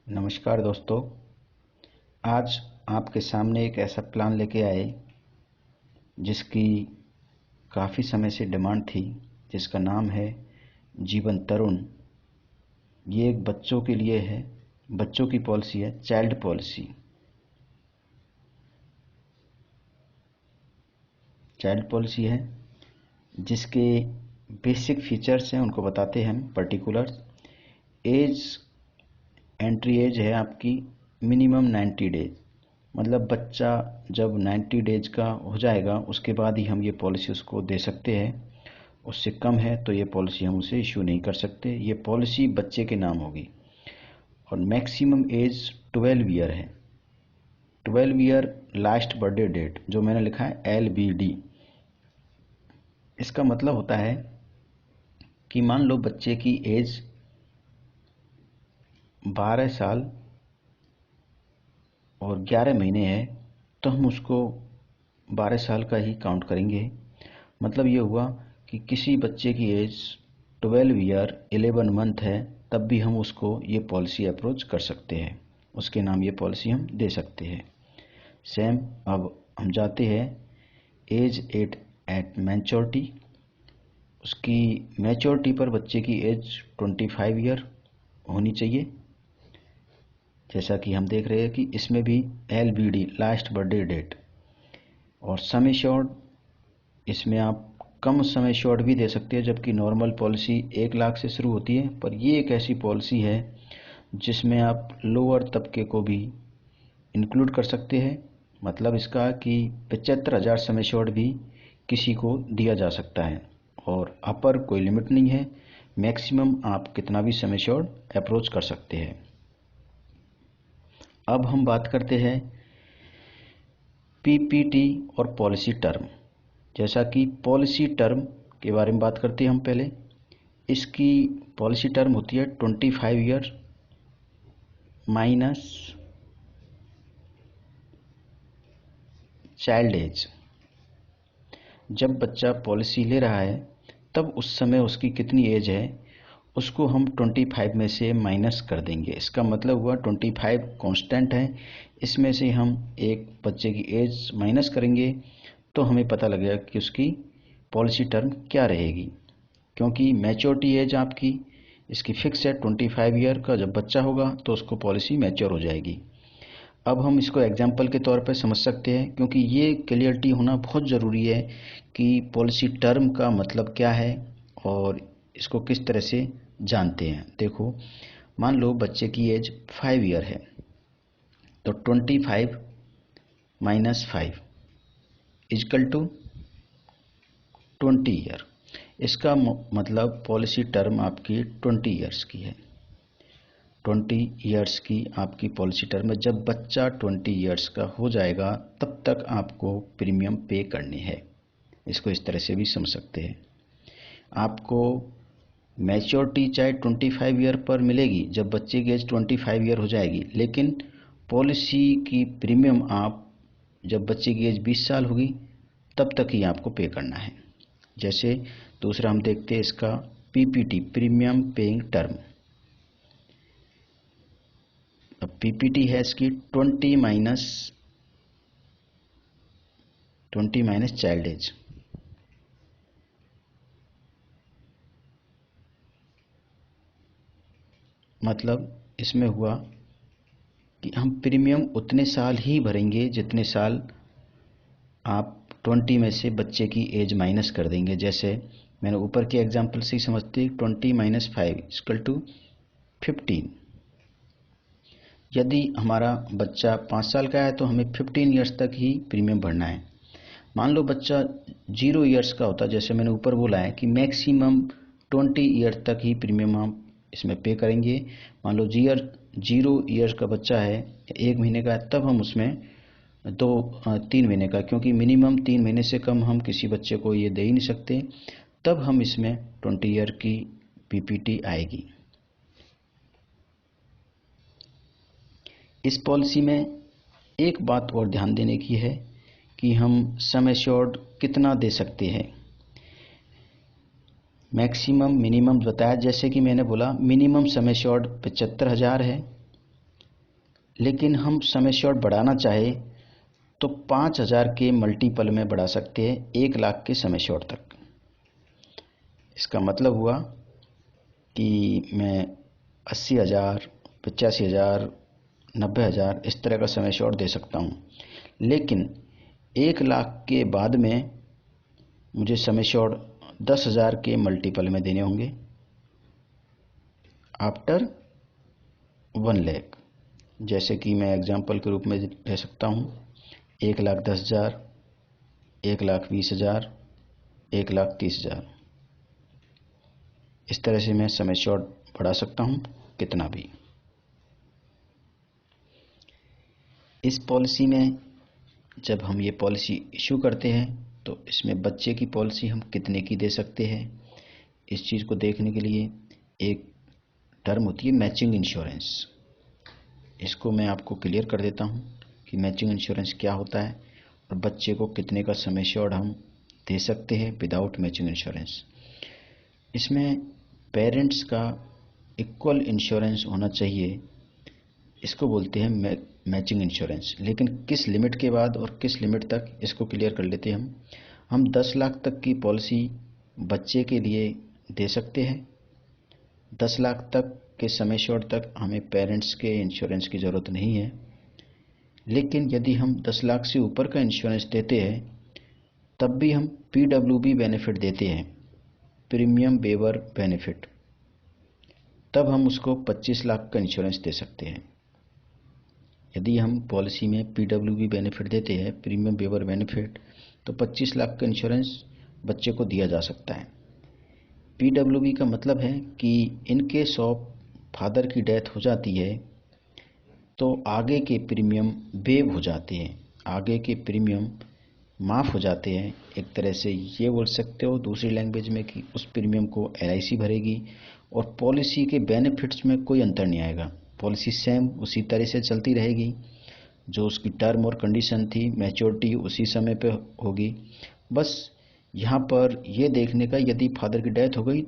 नमस्कार दोस्तों। आज आपके सामने एक ऐसा प्लान लेके आए जिसकी काफ़ी समय से डिमांड थी, जिसका नाम है जीवन तरुण। ये एक बच्चों के लिए है, बच्चों की पॉलिसी है, चाइल्ड पॉलिसी। चाइल्ड पॉलिसी है जिसके बेसिक फीचर्स हैं, उनको बताते हैं हम पर्टिकुलर। एज एंट्री एज है आपकी मिनिमम 90 डेज, मतलब बच्चा जब 90 डेज का हो जाएगा उसके बाद ही हम ये पॉलिसी उसको दे सकते हैं। उससे कम है तो ये पॉलिसी हम उसे इश्यू नहीं कर सकते। ये पॉलिसी बच्चे के नाम होगी और मैक्सिमम एज 12 ईयर है। 12 ईयर लास्ट बर्थडे डेट जो मैंने लिखा है LBD, इसका मतलब होता है कि मान लो बच्चे की एज 12 साल और 11 महीने है तो हम उसको 12 साल का ही काउंट करेंगे। मतलब ये हुआ कि किसी बच्चे की एज 12 ईयर 11 मंथ है तब भी हम उसको ये पॉलिसी अप्रोच कर सकते हैं, उसके नाम ये पॉलिसी हम दे सकते हैं। सेम अब हम जाते हैं एज एट मैच्योरिटी। उसकी मैच्योरिटी पर बच्चे की एज 25 ईयर होनी चाहिए। जैसा कि हम देख रहे हैं कि इसमें भी LBD लास्ट बर्थडे डेट और सम एश्योर्ड, इसमें आप कम सम एश्योर्ड भी दे सकते हैं, जबकि नॉर्मल पॉलिसी 1 लाख से शुरू होती है। पर ये एक ऐसी पॉलिसी है जिसमें आप लोअर तबके को भी इंक्लूड कर सकते हैं। मतलब इसका कि 75,000 सम एश्योर्ड भी किसी को दिया जा सकता है और अपर कोई लिमिट नहीं है। मैक्सिमम आप कितना भी सम एश्योर्ड अप्रोच कर सकते हैं। अब हम बात करते हैं PPT और पॉलिसी टर्म। जैसा कि पॉलिसी टर्म के बारे में बात करते हैं हम पहले। इसकी पॉलिसी टर्म होती है 25 ईयर माइनस चाइल्ड एज। जब बच्चा पॉलिसी ले रहा है तब उस समय उसकी कितनी एज है उसको हम 25 में से माइनस कर देंगे। इसका मतलब हुआ 25 कांस्टेंट है, इसमें से हम एक बच्चे की एज माइनस करेंगे तो हमें पता लगेगा कि उसकी पॉलिसी टर्म क्या रहेगी। क्योंकि मैच्योरिटी एज आपकी इसकी फिक्स है 25 ईयर का, जब बच्चा होगा तो उसको पॉलिसी मैच्योर हो जाएगी। अब हम इसको एग्जाम्पल के तौर पर समझ सकते हैं, क्योंकि ये क्लियरिटी होना बहुत ज़रूरी है कि पॉलिसी टर्म का मतलब क्या है और इसको किस तरह से जानते हैं। देखो, मान लो बच्चे की एज 5 ईयर है तो 25 माइनस 5 इजकल टू 20 ईयर। इसका मतलब पॉलिसी टर्म आपकी 20 ईयर्स की है। 20 ईयर्स की आपकी पॉलिसी टर्म है। जब बच्चा 20 ईयर्स का हो जाएगा तब तक आपको प्रीमियम पे करने हैं। इसको इस तरह से भी समझ सकते हैं। आपको मैच्योरिटी चाहे 25 ईयर पर मिलेगी जब बच्चे की एज 25 ईयर हो जाएगी, लेकिन पॉलिसी की प्रीमियम आप जब बच्चे की एज 20 साल होगी तब तक ही आपको पे करना है। जैसे दूसरा हम देखते हैं इसका PPT, प्रीमियम पेइंग टर्म। अब PPT है इसकी 20 माइनस चाइल्ड एज। मतलब इसमें हुआ कि हम प्रीमियम उतने साल ही भरेंगे जितने साल आप 20 में से बच्चे की एज माइनस कर देंगे। जैसे मैंने ऊपर के एग्जांपल से ही समझते, 20 माइनस 5 इक्वल टू 15। यदि हमारा बच्चा 5 साल का है तो हमें 15 ईयर्स तक ही प्रीमियम भरना है। मान लो बच्चा 0 ईयर्स का होता, जैसे मैंने ऊपर बोला है कि मैक्सिमम 20 ईयर तक ही प्रीमियम हम इसमें पे करेंगे। मान लो 0 ईयर्स का बच्चा है, 1 महीने का है, तब हम उसमें 3 महीने का, क्योंकि मिनिमम 3 महीने से कम हम किसी बच्चे को ये दे ही नहीं सकते, तब हम इसमें 20 ईयर की PPT आएगी। इस पॉलिसी में एक बात और ध्यान देने की है कि हम सम एश्योर्ड कितना दे सकते हैं। मैक्सिमम मिनिमम बताया, जैसे कि मैंने बोला मिनिमम सम एश्योर्ड 75,000 है लेकिन हम समय शॉर्ट बढ़ाना चाहे तो 5,000 के मल्टीपल में बढ़ा सकते हैं 1 लाख के समय शॉर्ट तक। इसका मतलब हुआ कि मैं 80,000, 85,000, 90,000 इस तरह का समय शॉर्ट दे सकता हूँ। लेकिन 1 लाख के बाद में मुझे समय शॉर्ट 10,000 के मल्टीपल में देने होंगे आफ्टर 1 लाख। जैसे कि मैं एग्जांपल के रूप में ले सकता हूँ 1,10,000, 1,20,000, 1,30,000। इस तरह से मैं समय शॉर्ट बढ़ा सकता हूँ कितना भी। इस पॉलिसी में जब हम ये पॉलिसी इशू करते हैं तो इसमें बच्चे की पॉलिसी हम कितने की दे सकते हैं, इस चीज़ को देखने के लिए एक टर्म होती है मैचिंग इंश्योरेंस। इसको मैं आपको क्लियर कर देता हूँ कि मैचिंग इंश्योरेंस क्या होता है और बच्चे को कितने का सम एश्योर्ड हम दे सकते हैं विदाउट मैचिंग इंश्योरेंस। इसमें पेरेंट्स का इक्वल इंश्योरेंस होना चाहिए, इसको बोलते हैं मैचिंग इंश्योरेंस। लेकिन किस लिमिट के बाद और किस लिमिट तक, इसको क्लियर कर लेते हैं हम 10 लाख तक की पॉलिसी बच्चे के लिए दे सकते हैं। 10 लाख तक के सम एश्योर्ड तक हमें पेरेंट्स के इंश्योरेंस की ज़रूरत नहीं है। लेकिन यदि हम 10 लाख से ऊपर का इंश्योरेंस देते हैं तब भी हम PWB बेनिफिट देते हैं, प्रीमियम वेवर बेनिफिट। तब हम उसको 25 लाख का इंश्योरेंस दे सकते हैं। यदि हम पॉलिसी में PWB बेनिफिट देते हैं, प्रीमियम वेवर बेनिफिट, तो 25 लाख का इंश्योरेंस बच्चे को दिया जा सकता है। PWB का मतलब है कि इन केस ऑफ फादर की डेथ हो जाती है तो आगे के प्रीमियम वेव हो जाते हैं, आगे के प्रीमियम माफ़ हो जाते हैं। एक तरह से ये बोल सकते हो दूसरी लैंग्वेज में कि उस प्रीमियम को LIC भरेगी और पॉलिसी के बेनिफिट्स में कोई अंतर नहीं आएगा। पॉलिसी सेम उसी तरह से चलती रहेगी, जो उसकी टर्म और कंडीशन थी, मैच्योरिटी उसी समय पे होगी। बस यहाँ पर ये देखने का यदि फादर की डेथ हो गई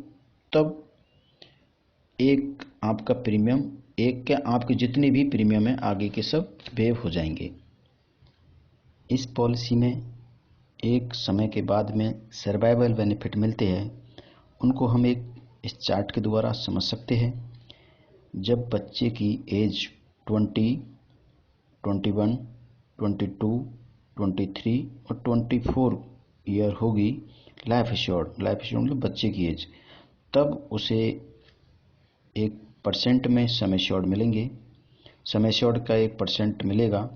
तब एक आपका प्रीमियम, एक क्या आपके जितने भी प्रीमियम हैं आगे के सब वेव हो जाएंगे। इस पॉलिसी में एक समय के बाद में सर्वाइवल बेनिफिट मिलते हैं, उनको हम एक इस चार्ट के द्वारा समझ सकते हैं। जब बच्चे की एज 20, 21, 22, 23 और 24 ईयर होगी, लाइफ एश्योर्ड मतलब बच्चे की एज, तब उसे 1% में सम एश्योर्ड मिलेंगे। सम एश्योर्ड का 1% मिलेगा।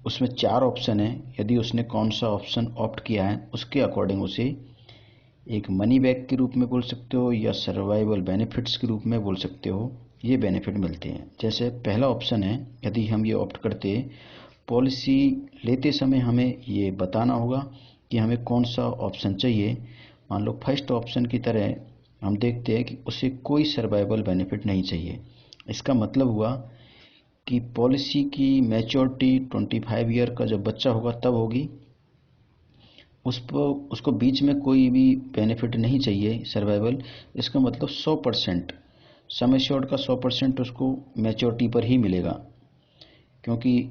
उसमें 4 ऑप्शन है, यदि उसने कौन सा ऑप्शन ऑप्ट किया है उसके अकॉर्डिंग उसे एक मनी बैक के रूप में बोल सकते हो या सर्वाइवल बेनिफिट्स के रूप में बोल सकते हो, ये बेनिफिट मिलते हैं। जैसे पहला ऑप्शन है, यदि हम ये ऑप्ट करते, पॉलिसी लेते समय हमें ये बताना होगा कि हमें कौन सा ऑप्शन चाहिए। मान लो फर्स्ट ऑप्शन की तरह हम देखते हैं कि उसे कोई सर्वाइवल बेनिफिट नहीं चाहिए। इसका मतलब हुआ कि पॉलिसी की मैच्योरिटी 25 ईयर का जब बच्चा होगा तब होगी, उसको बीच में कोई भी बेनिफिट नहीं चाहिए सर्वाइवल। इसका मतलब 100% सम एश्योर्ड का 100% उसको मैच्योरिटी पर ही मिलेगा, क्योंकि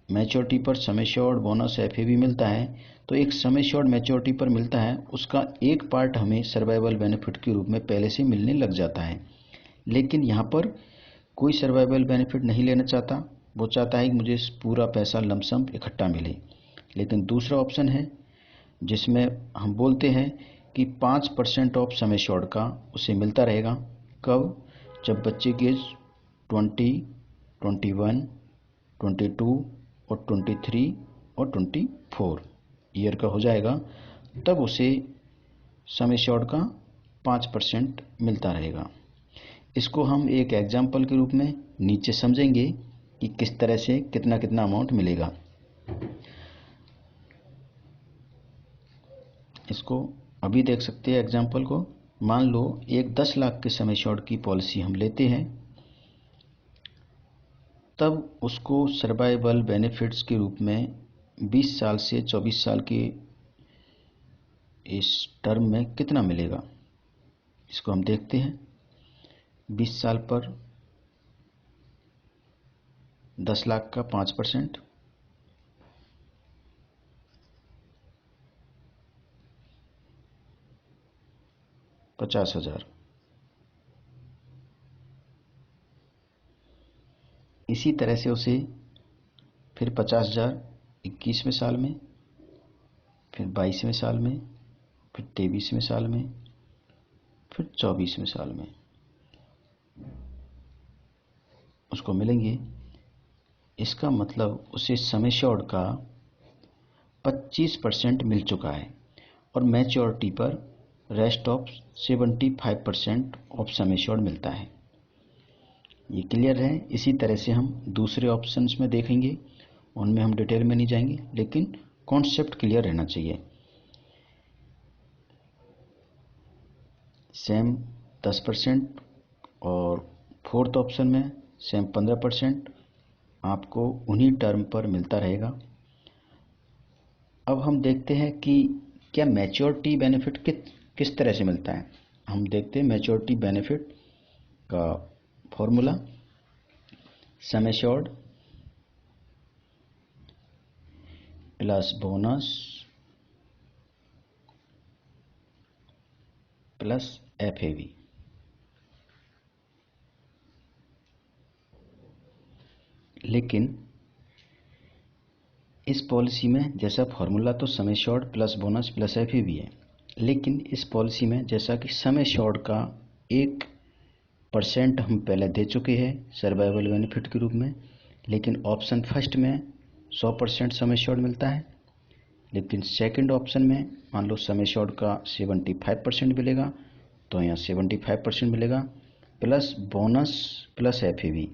मैच्योरिटी पर सम एश्योर्ड बोनस FA भी मिलता है। तो एक सम एश्योर्ड मैच्योरिटी पर मिलता है, उसका एक पार्ट हमें सर्वाइवल बेनिफिट के रूप में पहले से मिलने लग जाता है। लेकिन यहाँ पर कोई सर्वाइवल बेनिफिट नहीं लेना चाहता, वो चाहता है कि मुझे पूरा पैसा लमसम इकट्ठा मिले। लेकिन दूसरा ऑप्शन है जिसमें हम बोलते हैं कि 5% ऑफ सम एश्योर्ड का उसे मिलता रहेगा। कब? जब बच्चे की एज 20, 21, 22 और 23 और 24 ईयर का हो जाएगा, तब उसे सम एश्योर्ड का 5% मिलता रहेगा। इसको हम एक एग्जाम्पल के रूप में नीचे समझेंगे कि किस तरह से कितना कितना अमाउंट मिलेगा। इसको अभी देख सकते हैं एग्जाम्पल को। मान लो एक 10 लाख के सम एश्योर्ड की पॉलिसी हम लेते हैं, तब उसको सर्वाइवल बेनिफिट्स के रूप में 20 साल से 24 साल के इस टर्म में कितना मिलेगा, इसको हम देखते हैं। 20 साल पर 10 लाख का 5%, 50,000। इसी तरह से उसे फिर 50,000 21वें साल में, फिर 22वें साल में, फिर 23वें साल में, फिर 24वें साल में उसको मिलेंगे। इसका मतलब उसे सम एश्योर्ड का 25% मिल चुका है और मैच्योरिटी पर rest of 75% of sum assured मिलता है। ये क्लियर है। इसी तरह से हम दूसरे ऑप्शंस में देखेंगे, उनमें हम डिटेल में नहीं जाएंगे, लेकिन कॉन्सेप्ट क्लियर रहना चाहिए। सेम 10% और फोर्थ ऑप्शन में सेम 15% आपको उन्हीं टर्म पर मिलता रहेगा। अब हम देखते हैं कि क्या मैच्योरिटी बेनिफिट किस तरह से मिलता है। हम देखते हैं मैच्योरिटी बेनिफिट का formula. Sum assured plus bonus plus FAV. लेकिन इस पॉलिसी में जैसा फॉर्मूला तो sum assured plus bonus plus FAV है, लेकिन इस पॉलिसी में जैसा कि सम एश्योर्ड का 1% हम पहले दे चुके हैं सर्वाइवल बेनिफिट के रूप में, लेकिन ऑप्शन फर्स्ट में 100% सम एश्योर्ड मिलता है, लेकिन सेकंड ऑप्शन में मान लो सम एश्योर्ड का 75% मिलेगा, तो यहाँ 75% मिलेगा प्लस बोनस प्लस एफएवी।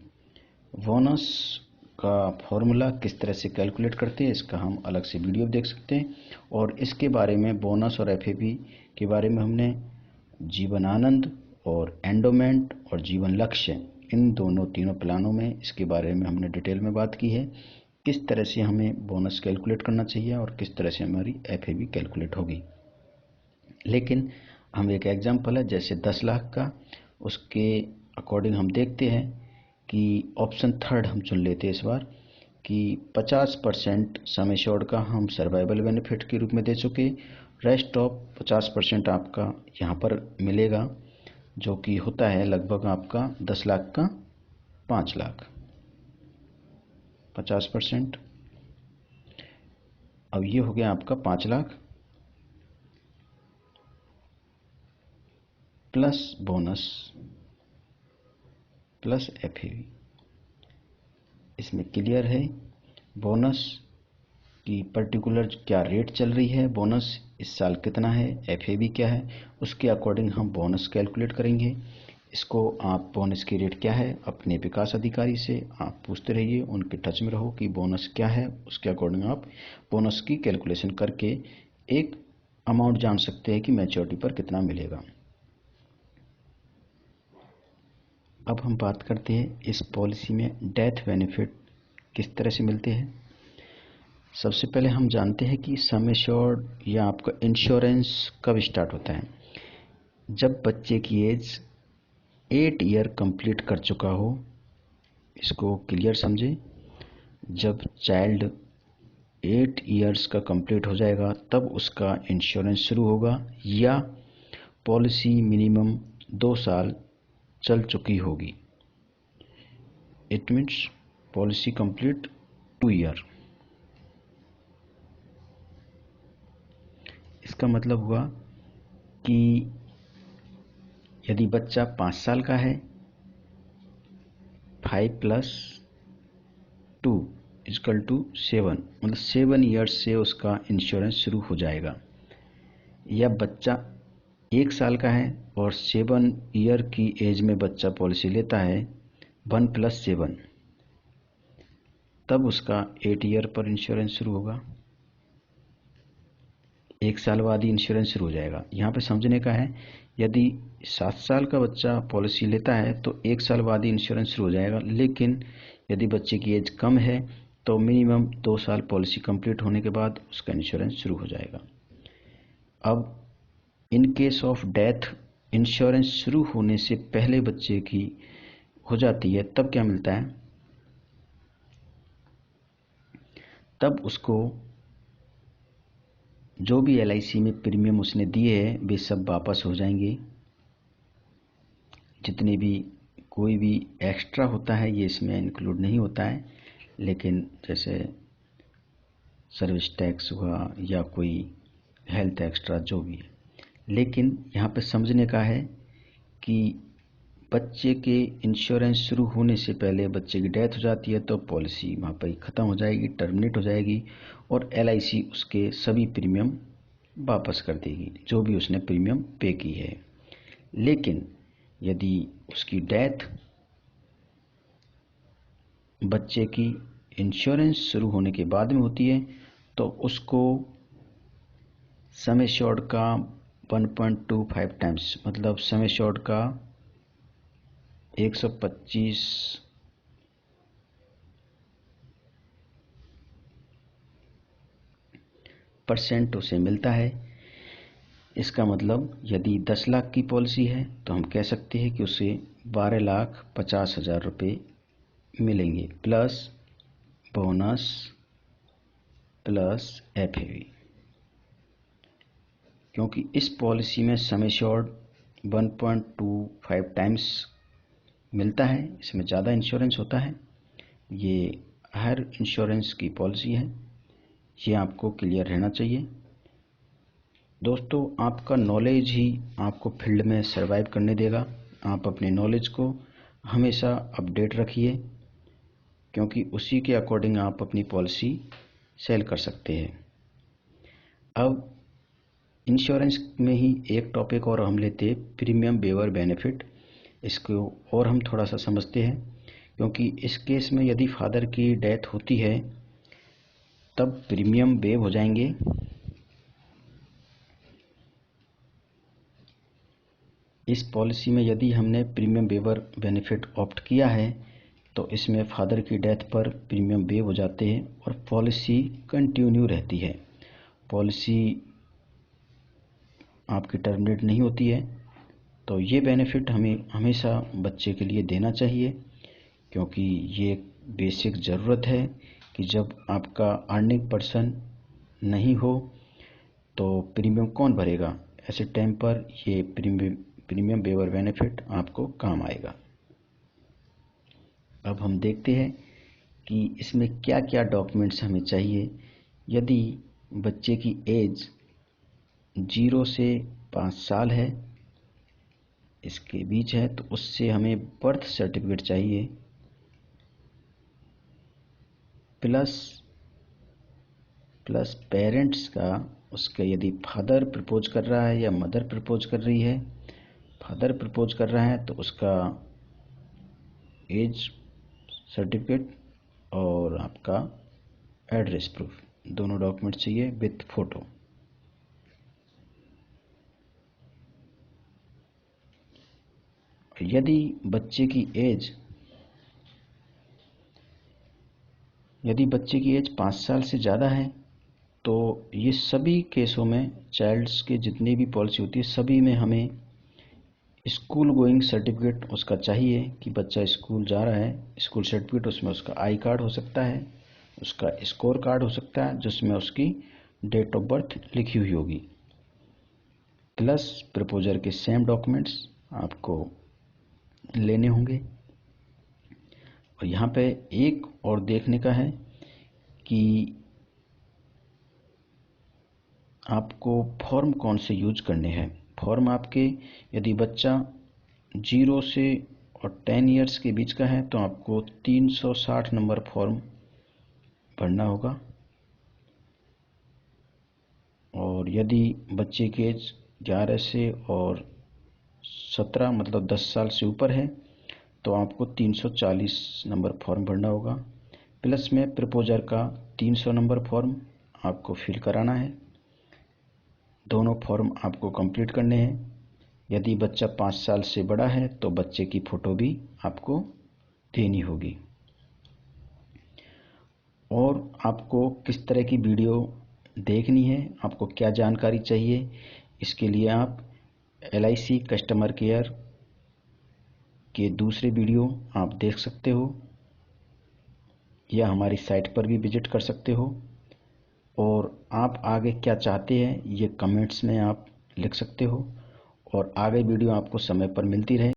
बोनस का फॉर्मूला किस तरह से कैलकुलेट करते हैं इसका हम अलग से वीडियो देख सकते हैं, और इसके बारे में बोनस और एफएवी के बारे में हमने जीवन आनंद और एंडोमेंट और जीवन लक्ष्य इन तीनों प्लानों में इसके बारे में हमने डिटेल में बात की है, किस तरह से हमें बोनस कैलकुलेट करना चाहिए और किस तरह से हमारी एफएवी कैलकुलेट होगी। लेकिन हम एक एग्जांपल है जैसे 10 लाख का, उसके अकॉर्डिंग हम देखते हैं कि ऑप्शन थर्ड हम चुन लेते हैं इस बार कि 50% सम एश्योर्ड का हम सर्वाइवल बेनिफिट के रूप में दे चुके, रेस्ट ऑफ 50% आपका यहाँ पर मिलेगा, जो कि होता है लगभग आपका 10 लाख का 5 लाख। 50%, अब ये हो गया आपका 5 लाख प्लस बोनस प्लस एफएवी। इसमें क्लियर है बोनस की पर्टिकुलर क्या रेट चल रही है, बोनस इस साल कितना है, एफएवी क्या है, उसके अकॉर्डिंग हम बोनस कैलकुलेट करेंगे। इसको आप बोनस की रेट क्या है अपने विकास अधिकारी से आप पूछते रहिए, उनके टच में रहो कि बोनस क्या है, उसके अकॉर्डिंग आप बोनस की कैलकुलेशन करके एक अमाउंट जान सकते हैं कि मैच्योरिटी पर कितना मिलेगा। अब हम बात करते हैं इस पॉलिसी में डेथ बेनिफिट किस तरह से मिलते हैं। सबसे पहले हम जानते हैं कि सम एश्योर्ड या आपका इंश्योरेंस कब स्टार्ट होता है, जब बच्चे की एज 8 ईयर कंप्लीट कर चुका हो। इसको क्लियर समझे, जब चाइल्ड 8 ईयर्स का कंप्लीट हो जाएगा तब उसका इंश्योरेंस शुरू होगा, या पॉलिसी मिनिमम 2 साल चल चुकी होगी। It means policy complete 2 year. इसका मतलब हुआ कि यदि बच्चा 5 साल का है, 5 + 2 = 7, मतलब 7 ईयर्स से उसका इंश्योरेंस शुरू हो जाएगा। या बच्चा 1 साल का है और 7 ईयर की एज में बच्चा पॉलिसी लेता है 1 + 7, तब उसका 8 ईयर पर इंश्योरेंस शुरू होगा। 1 साल बाद ही इंश्योरेंस शुरू हो जाएगा। यहाँ पे समझने का है, यदि 7 साल का बच्चा पॉलिसी लेता है तो 1 साल बाद ही इंश्योरेंस शुरू हो जाएगा, लेकिन यदि बच्चे की एज कम है तो मिनिमम 2 साल पॉलिसी कंप्लीट होने के बाद उसका इंश्योरेंस शुरू हो जाएगा। अब in case of death insurance शुरू होने से पहले बच्चे की हो जाती है, तब क्या मिलता है, तब उसको जो भी LIC में प्रीमियम उसने दिए हैं वे सब वापस हो जाएंगे। जितने भी कोई भी एक्स्ट्रा होता है ये इसमें इंक्लूड नहीं होता है, लेकिन जैसे सर्विस टैक्स हुआ या कोई हेल्थ एक्स्ट्रा जो भी है। लेकिन यहाँ पे समझने का है कि बच्चे के इंश्योरेंस शुरू होने से पहले बच्चे की डेथ हो जाती है तो पॉलिसी वहाँ पर ख़त्म हो जाएगी, टर्मिनेट हो जाएगी, और LIC उसके सभी प्रीमियम वापस कर देगी जो भी उसने प्रीमियम पे की है। लेकिन यदि उसकी डेथ बच्चे की इंश्योरेंस शुरू होने के बाद में होती है तो उसको सम एश्योर्ड का 1.25 टाइम्स, मतलब सम एश्योर्ड का 125% उसे मिलता है। इसका मतलब यदि 10 लाख की पॉलिसी है तो हम कह सकते हैं कि उसे 12,50,000 रुपये मिलेंगे, प्लस बोनस प्लस FAV। क्योंकि इस पॉलिसी में सम एश्योर्ड 1.25 टाइम्स मिलता है, इसमें ज़्यादा इंश्योरेंस होता है। ये हर इंश्योरेंस की पॉलिसी है, ये आपको क्लियर रहना चाहिए। दोस्तों, आपका नॉलेज ही आपको फील्ड में सर्वाइव करने देगा। आप अपने नॉलेज को हमेशा अपडेट रखिए, क्योंकि उसी के अकॉर्डिंग आप अपनी पॉलिसी सेल कर सकते हैं। अब इंश्योरेंस में ही एक टॉपिक और हम लेते हैं, प्रीमियम वेवर बेनिफिट। इसको और हम थोड़ा सा समझते हैं, क्योंकि इस केस में यदि फादर की डेथ होती है तब प्रीमियम वेव हो जाएंगे। इस पॉलिसी में यदि हमने प्रीमियम वेवर बेनिफिट ऑप्ट किया है तो इसमें फादर की डेथ पर प्रीमियम वेव हो जाते हैं और पॉलिसी कंटिन्यू रहती है। पॉलिसी आपकी टर्मिनेट नहीं होती है। तो ये बेनिफिट हमें हमेशा बच्चे के लिए देना चाहिए, क्योंकि ये एक बेसिक ज़रूरत है कि जब आपका अर्निंग पर्सन नहीं हो तो प्रीमियम कौन भरेगा। ऐसे टाइम पर ये प्रीमियम वेवर बेनिफिट आपको काम आएगा। अब हम देखते हैं कि इसमें क्या क्या डॉक्यूमेंट्स हमें चाहिए। यदि बच्चे की एज 0 से 5 साल है, इसके बीच है, तो उससे हमें बर्थ सर्टिफिकेट चाहिए, प्लस पेरेंट्स का, उसके यदि फादर प्रपोज कर रहा है या मदर प्रपोज कर रही है। फादर प्रपोज कर रहा है तो उसका एज सर्टिफिकेट और आपका एड्रेस प्रूफ, दोनों डॉक्यूमेंट चाहिए विथ फोटो। यदि बच्चे की एज 5 साल से ज़्यादा है तो ये सभी केसों में, चाइल्ड्स के जितनी भी पॉलिसी होती है सभी में हमें स्कूल गोइंग सर्टिफिकेट उसका चाहिए कि बच्चा स्कूल जा रहा है। स्कूल सर्टिफिकेट, उसमें उसका आई कार्ड हो सकता है, उसका स्कोर कार्ड हो सकता है जिसमें उसकी डेट ऑफ बर्थ लिखी हुई होगी, प्लस प्रपोजर के सेम डॉक्यूमेंट्स आपको लेने होंगे। और यहाँ पे एक और देखने का है कि आपको फॉर्म कौन से यूज करने हैं। फॉर्म आपके, यदि बच्चा 0 से और 10 इयर्स के बीच का है तो आपको 360 नंबर फॉर्म भरना होगा। और यदि बच्चे की एज 11 से और 17 मतलब 10 साल से ऊपर है तो आपको 340 नंबर फॉर्म भरना होगा। प्लस में प्रपोजर का 300 नंबर फॉर्म आपको फिल कराना है। दोनों फॉर्म आपको कंप्लीट करने हैं। यदि बच्चा 5 साल से बड़ा है तो बच्चे की फ़ोटो भी आपको देनी होगी। और आपको किस तरह की वीडियो देखनी है, आपको क्या जानकारी चाहिए, इसके लिए आप LIC कस्टमर केयर के दूसरे वीडियो आप देख सकते हो या हमारी साइट पर भी विजिट कर सकते हो। और आप आगे क्या चाहते हैं ये कमेंट्स में आप लिख सकते हो, और आगे वीडियो आपको समय पर मिलती रहे।